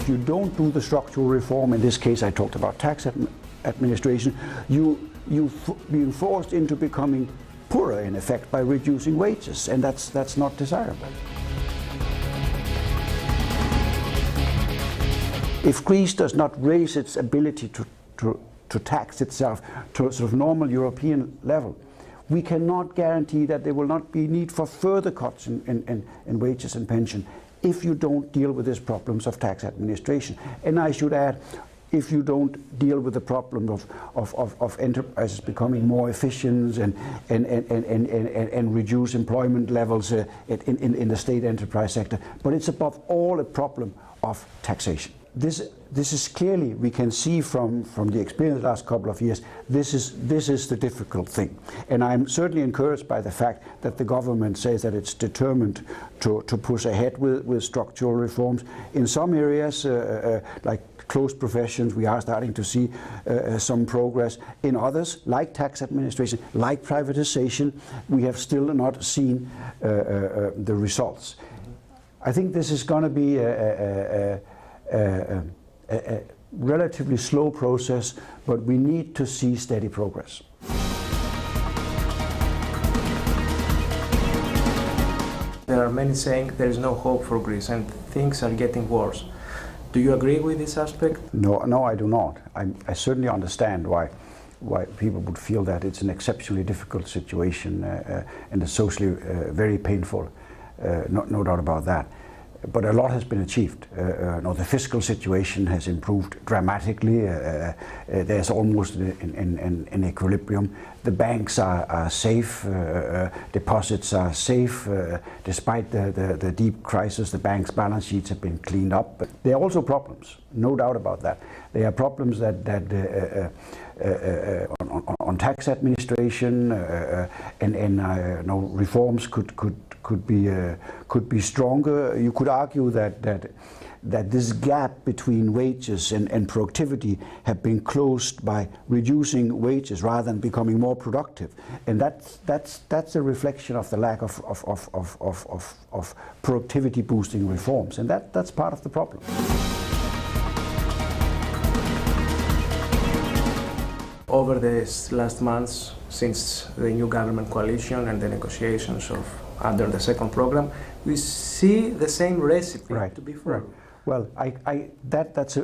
if you don't do the structural reform, in this case I talked about tax administration, you're being forced into becoming poorer in effect by reducing wages, and that's not desirable. If Greece does not raise its ability to tax itself to a sort of normal European level, we cannot guarantee that there will not be need for further cuts in wages and pension if you don't deal with these problems of tax administration. And I should add, if you don't deal with the problem of enterprises becoming more efficient and reduce employment levels in the state enterprise sector. But it's above all a problem of taxation. This is clearly, we can see from the experience of the last couple of years, this is the difficult thing. And I'm certainly encouraged by the fact that the government says that it's determined to push ahead with structural reforms. In some areas, like closed professions, we are starting to see some progress. In others, like tax administration, like privatization, we have still not seen the results. I think this is going to be a relatively slow process, but we need to see steady progress. There are many saying there is no hope for Greece and things are getting worse. Do you agree with this aspect? No, I do not. I certainly understand why people would feel that it's an exceptionally difficult situation and it's socially very painful. No doubt about that. But a lot has been achieved. The fiscal situation has improved dramatically. There's almost an equilibrium. The banks are safe. Deposits are safe. Despite the deep crisis, the banks' balance sheets have been cleaned up. But there are also problems, no doubt about that. There are problems on tax administration and reforms could be stronger. You could argue that this gap between wages and productivity have been closed by reducing wages rather than becoming more productive, and that's a reflection of the lack of productivity boosting reforms, and that's part of the problem. Over the last months, since the new government coalition and the negotiations under the second program, we see the same recipe to be followed. Right. Well, that's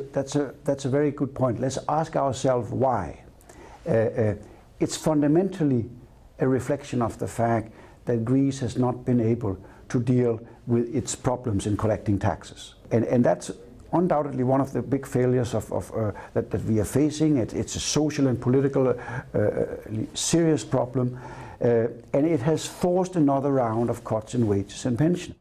a very good point. Let's ask ourselves why. It's fundamentally a reflection of the fact that Greece has not been able to deal with its problems in collecting taxes, and that's undoubtedly one of the big failures that we are facing. It's a social and political serious problem, and it has forced another round of cuts in wages and pension.